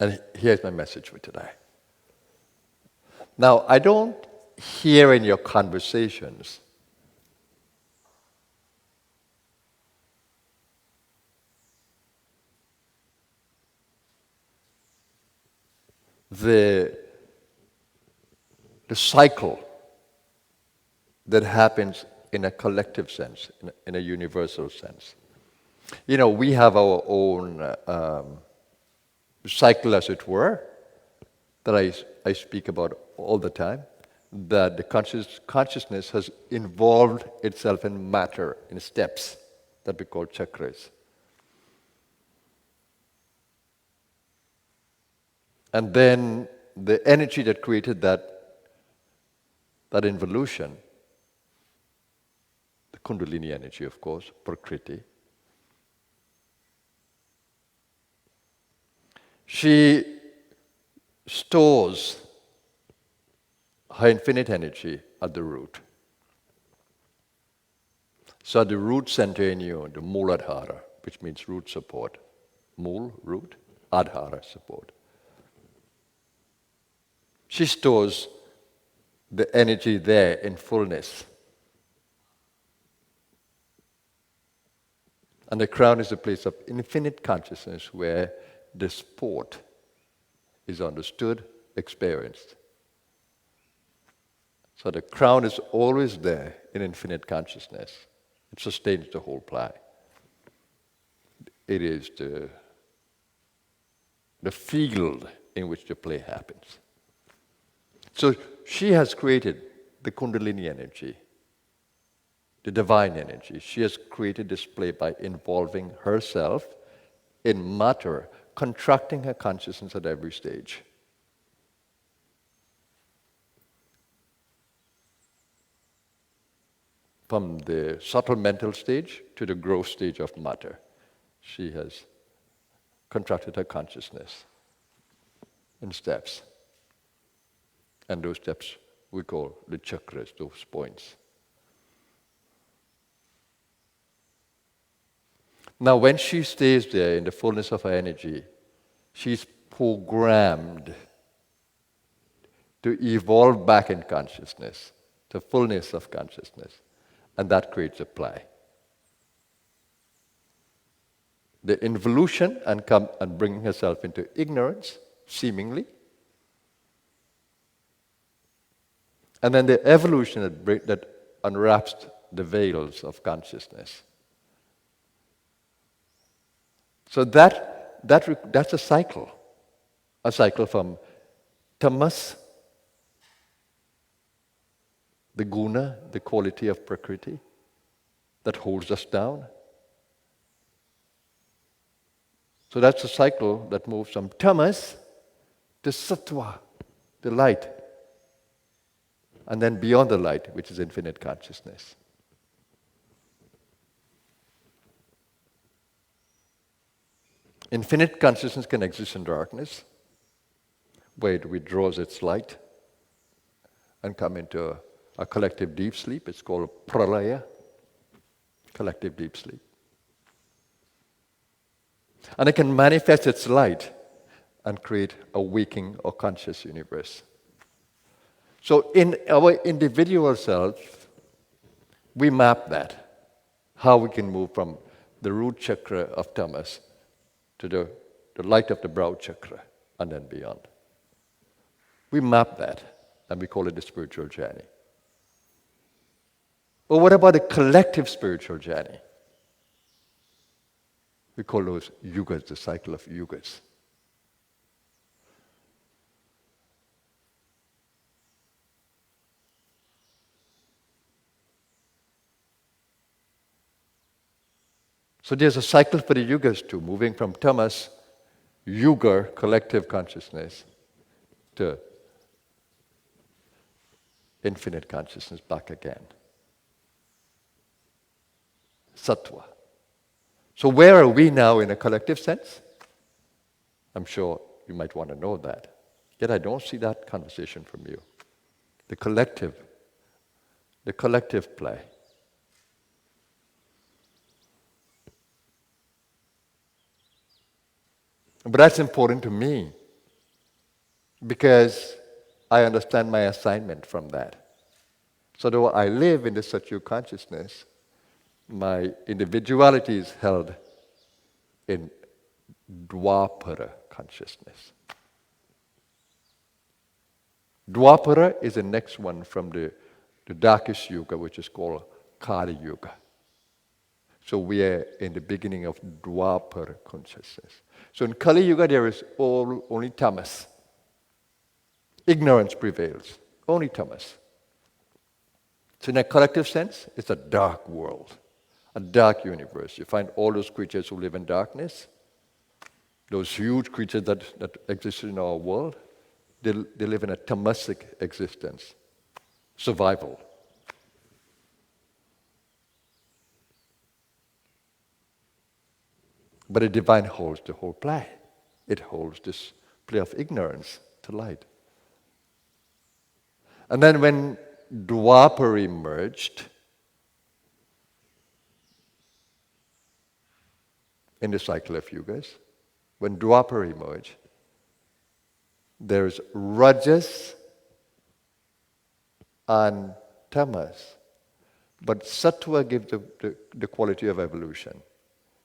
And here's my message for today. Now, I don't hear in your conversations the cycle that happens in a collective sense, in a universal sense. You know, we have our own cycle, as it were, that I speak about all the time, that the consciousness has involved itself in matter, in steps that we call chakras. And then the energy that created that involution, the Kundalini energy, of course, Prakriti, she stores her infinite energy at the root. So at the root center in you, the Mooladhara, which means root support. Mool, root, Adhara, support. She stores the energy there in fullness. And the crown is a place of infinite consciousness where the sport is understood, experienced. So the crown is always there in infinite consciousness. It sustains the whole play. It is the field in which the play happens. So she has created the Kundalini energy, the divine energy. She has created this play by involving herself in matter, contracting her consciousness at every stage. From the subtle mental stage to the gross stage of matter, she has contracted her consciousness in steps. And those steps we call the chakras, those points. Now, when she stays there in the fullness of her energy, she's programmed to evolve back in consciousness, to fullness of consciousness, and that creates a play. The involution and bringing herself into ignorance, seemingly, and then the evolution that unwraps the veils of consciousness. So that's a cycle from tamas, the guna, the quality of Prakriti that holds us down. So that's a cycle that moves from tamas to sattva, the light, and then beyond the light, which is infinite consciousness. Infinite consciousness can exist in darkness, where it withdraws its light and come into a collective deep sleep. It's called pralaya, collective deep sleep. And it can manifest its light and create a waking or conscious universe. So in our individual self, we map that, how we can move from the root chakra of tamas to the light of the brow chakra and then beyond. We map that and we call it the spiritual journey. But what about the collective spiritual journey? We call those yugas, the cycle of yugas. So there's a cycle for the yugas too, moving from tamas, yuga, collective consciousness, to infinite consciousness back again. Sattva. So where are we now in a collective sense? I'm sure you might want to know that. Yet I don't see that conversation from you. The collective play. But that's important to me because I understand my assignment from that. So though I live in the Satyu consciousness, my individuality is held in Dwapara consciousness. Dwapara is the next one from the darkest Yuga, which is called Kali Yuga. So we are in the beginning of Dwapara consciousness. So in Kali Yuga, there is only tamas. Ignorance prevails. Only tamas. So in a collective sense, it's a dark world, a dark universe. You find all those creatures who live in darkness, those huge creatures that exist in our world, they live in a tamasic existence, survival. But the divine holds the whole play. It holds this play of ignorance to light. And then when Dwapara emerged in the cycle of Yugas, when Dwapara emerged, there's Rajas and Tamas. But Sattva gives the quality of evolution.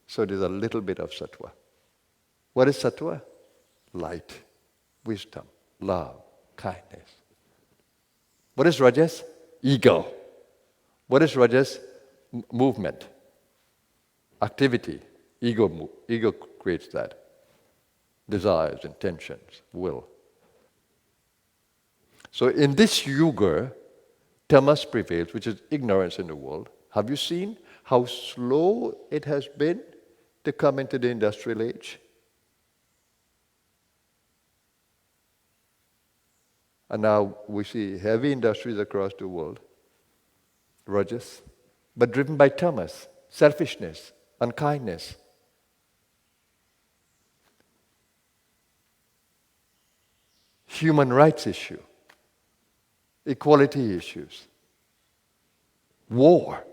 So there's a little bit of Sattva. What is Sattva? Light, wisdom, love, kindness. What is Rajas? Ego. What is Rajas? Movement, activity. Ego creates that. Desires, intentions, will. So in this Yuga, tamas prevails, which is ignorance in the world. Have you seen how slow it has been to come into the industrial age? And now we see heavy industries across the world, rajas, but driven by tamas, selfishness, unkindness. Human rights issue, equality issues, war.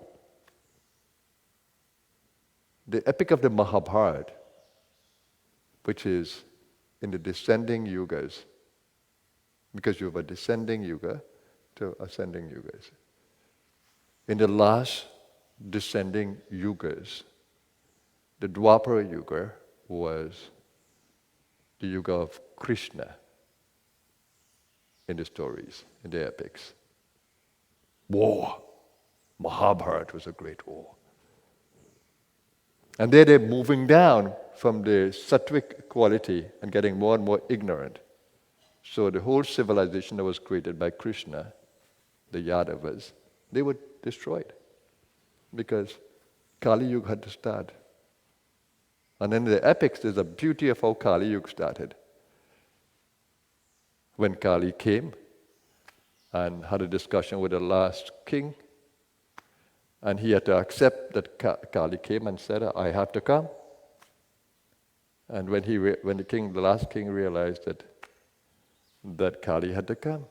The epic of the Mahabharata, which is in the descending yugas, because you have a descending yuga to ascending yugas. In the last descending yugas, the Dwapara Yuga was the yuga of Krishna in the stories, in the epics. War. Mahabharata was a great war. And there they're moving down from the sattvic quality and getting more and more ignorant. So the whole civilization that was created by Krishna, the Yadavas, they were destroyed because Kali Yuga had to start. And in the epics, there's a beauty of how Kali Yuga started. When Kali came and had a discussion with the last king, and he had to accept that Kali came and said, "I have to come." And when the last king realized that Kali had to come,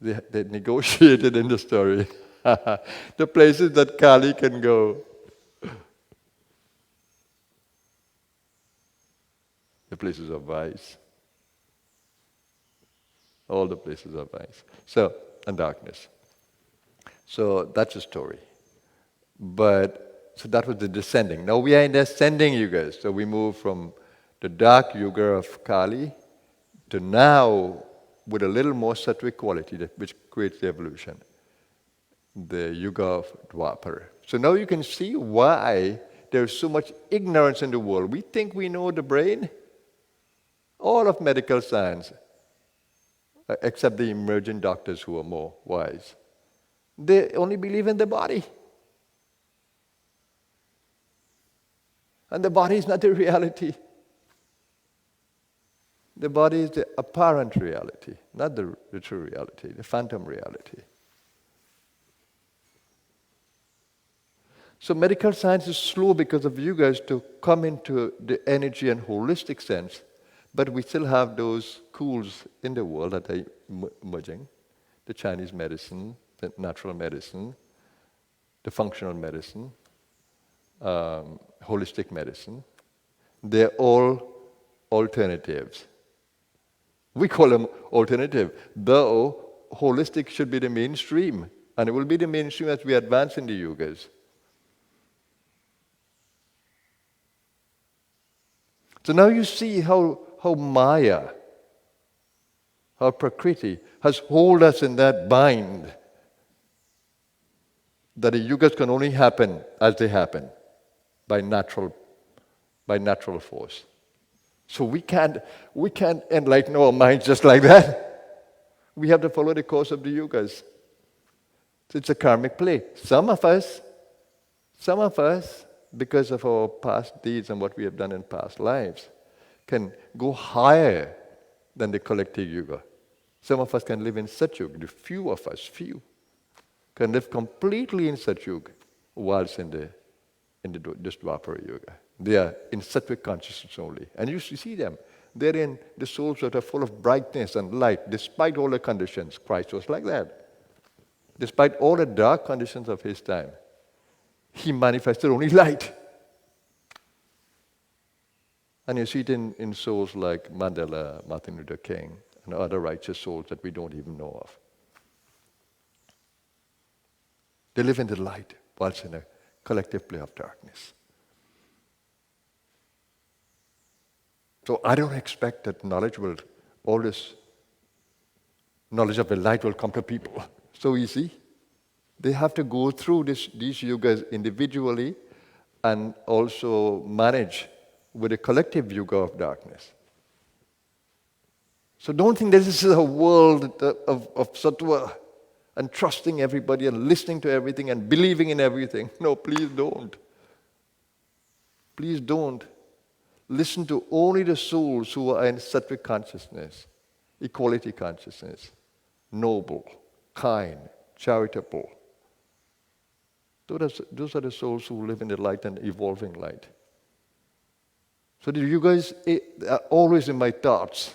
they negotiated in the story the places that Kali can go. The places of vice. All the places of vice. And darkness. So that's a story. So that was the descending. Now we are in the ascending yugas. So we move from the dark yuga of Kali to now, with a little more sattvic quality, which creates the evolution, the yuga of Dwapara. So now you can see why there's so much ignorance in the world. We think we know the brain. All of medical science, except the emerging doctors who are more wise, they only believe in the body. And the body is not the reality. The body is the apparent reality, not the true reality, the phantom reality. So medical science is slow because of you guys to come into the energy and holistic sense, but we still have those schools in the world that are emerging, the Chinese medicine, the natural medicine, the functional medicine, holistic medicine. They're all alternatives. We call them alternative. Though holistic should be the mainstream, and it will be the mainstream as we advance in the Yugas. So now you see how Maya, how Prakriti has hold us in that bind, that the Yugas can only happen as they happen, by natural force. So we can't enlighten our minds just like that. We have to follow the course of the Yugas. So it's a karmic play. Some of us, because of our past deeds and what we have done in past lives, can go higher than the collective Yuga. Some of us can live in Satyuga. The few of us, can live completely in Satyuga, whilst in this Dwapara Yuga. They are in Sattvic consciousness only. And you see them. They're in the souls that are full of brightness and light, despite all the conditions. Christ was like that. Despite all the dark conditions of his time, he manifested only light. And you see it in souls like Mandela, Martin Luther King, and other righteous souls that we don't even know of. They live in the light, whilst in a collective play of darkness. So I don't expect that all this knowledge of the light will come to people so easy. They have to go through these yugas individually and also manage with a collective yuga of darkness. So don't think this is a world of sattva and trusting everybody and listening to everything and believing in everything. No, please don't. Please don't. Listen to only the souls who are in sattvic consciousness, equality consciousness, noble, kind, charitable. Those are the souls who live in the light and evolving light. So you guys are always in my thoughts,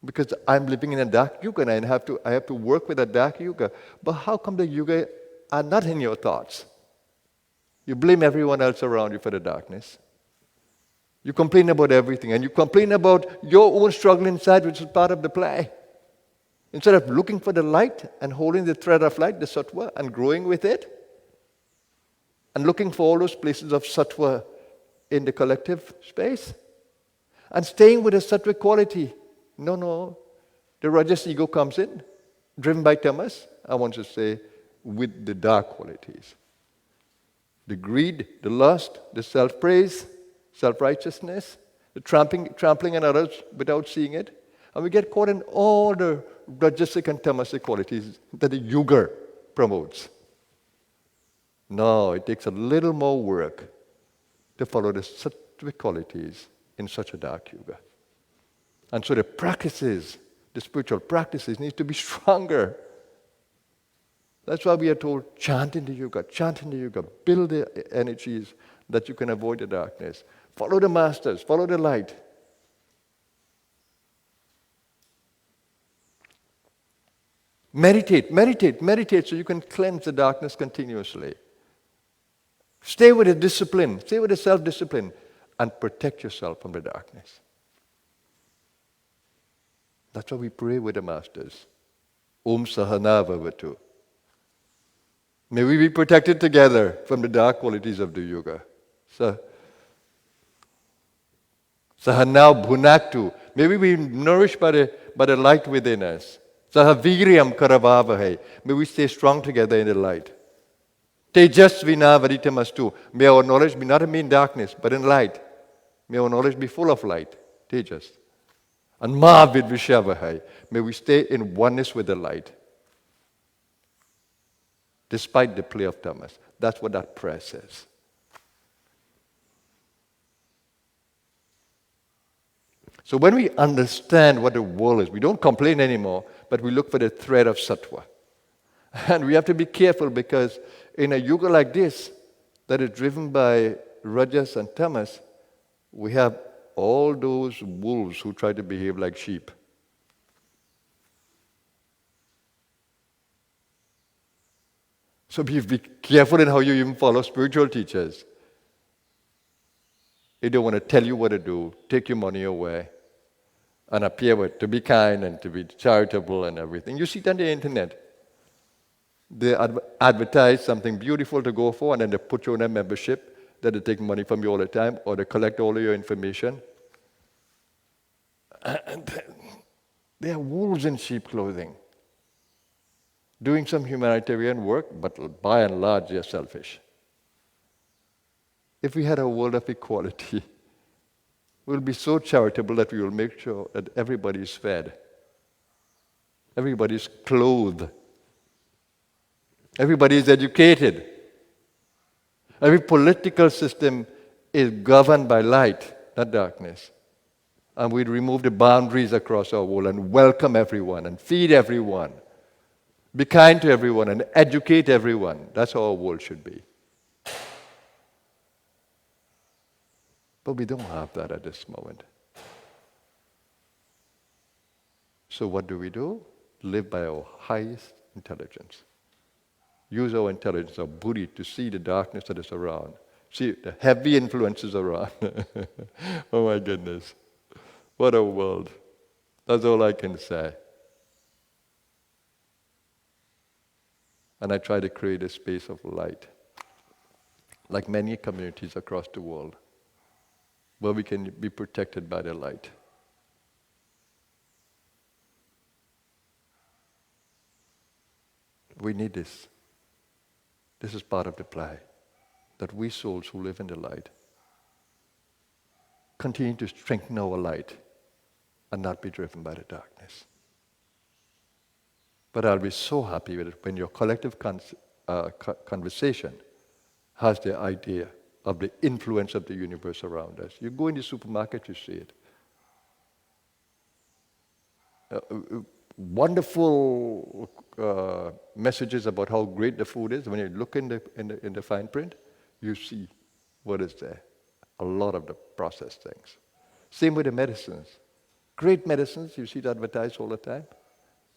because I'm living in a dark yuga and I have to work with a dark yuga. But how come the yuga are not in your thoughts? You blame everyone else around you for the darkness. You complain about everything, and you complain about your own struggle inside, which is part of the play. Instead of looking for the light and holding the thread of light, the sattva, and growing with it, and looking for all those places of sattva in the collective space, and staying with the sattvic quality. No. The rajas ego comes in, driven by tamas, I want to say, with the dark qualities. The greed, the lust, the self-praise, self-righteousness, the trampling on others without seeing it. And we get caught in all the rajasic and tamasic qualities that the Yuga promotes. No, it takes a little more work to follow the sattvic qualities in such a dark Yuga. And so the practices, the spiritual practices, need to be stronger. That's why we are told, chant in the Yuga, build the energies that you can avoid the darkness. Follow the masters, follow the light. Meditate so you can cleanse the darkness continuously. Stay with the discipline, stay with the self-discipline, and protect yourself from the darkness. That's why we pray with the masters. Om Sahana Bhavatu. May we be protected together from the dark qualities of the Yuga. Sahanau Bhunaktu. May we be nourished by the light within us. Sahaviryam Karavavahe. May we stay strong together in the light. Tejasvina Vaditamastu. May our knowledge be not in darkness, but in light. May our knowledge be full of light. Tejas. And Ma Vidvishavahai. May we stay in oneness with the light, despite the play of tamas. That's what that prayer says. So when we understand what the world is, we don't complain anymore, but we look for the thread of sattva. And we have to be careful, because in a yuga like this, that is driven by rajas and tamas, we have all those wolves who try to behave like sheep. So be careful in how you even follow spiritual teachers. They don't want to tell you what to do, take your money away, and appear to be kind and to be charitable and everything. You see it on the internet. They advertise something beautiful to go for, and then they put you on a membership that they take money from you all the time, or they collect all of your information. And they are wolves in sheep clothing, doing some humanitarian work, but by and large, they are selfish. If we had a world of equality, we'll be so charitable that we will make sure that everybody is fed, everybody is clothed, everybody is educated. Every political system is governed by light, not darkness. And we'd remove the boundaries across our world and welcome everyone and feed everyone, be kind to everyone and educate everyone. That's how our world should be. But we don't have that at this moment. So what do? Live by our highest intelligence. Use our intelligence, our buddhi, to see the darkness that is around. See the heavy influences around. Oh my goodness. What a world. That's all I can say. And I try to create a space of light, like many communities across the world, where we can be protected by the light. We need this. This is part of the play, that we souls who live in the light continue to strengthen our light and not be driven by the darkness. But I'll be so happy with it when your collective conversation has the idea of the influence of the universe around us. You go in the supermarket, you see it. Wonderful messages about how great the food is. When you look in the fine print, you see what is there. A lot of the processed things. Same with the medicines. Great medicines, you see it advertised all the time.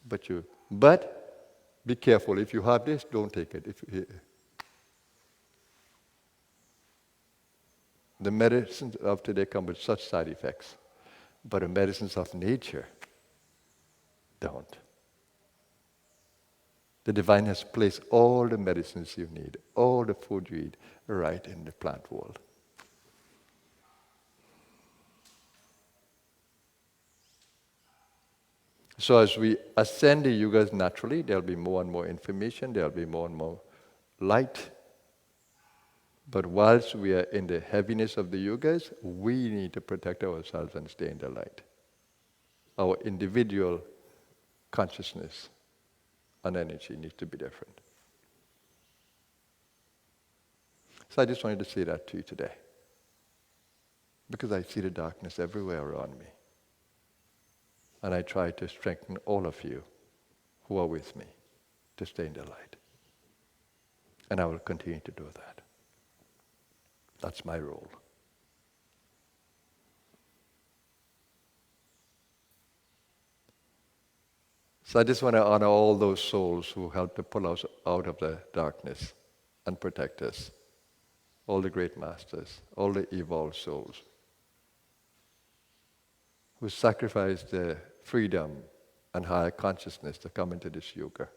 But be careful. If you have this, don't take it. The medicines of today come with such side effects, but the medicines of nature don't. The divine has placed all the medicines you need, all the food you eat, right in the plant world. So as we ascend the yugas naturally, there'll be more and more information, there'll be more and more light. But whilst we are in the heaviness of the yugas, we need to protect ourselves and stay in the light. Our individual consciousness and energy needs to be different. So I just wanted to say that to you today, because I see the darkness everywhere around me. And I try to strengthen all of you who are with me to stay in the light. And I will continue to do that. That's my role. So I just want to honor all those souls who helped to pull us out of the darkness and protect us. All the great masters, all the evolved souls who sacrificed their freedom and higher consciousness to come into this yuga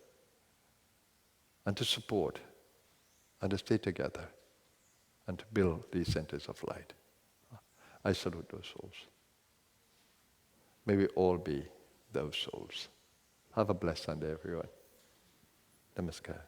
and to support and to stay together and to build these centers of light. I salute those souls. May we all be those souls. Have a blessed Sunday, everyone. Namaskar.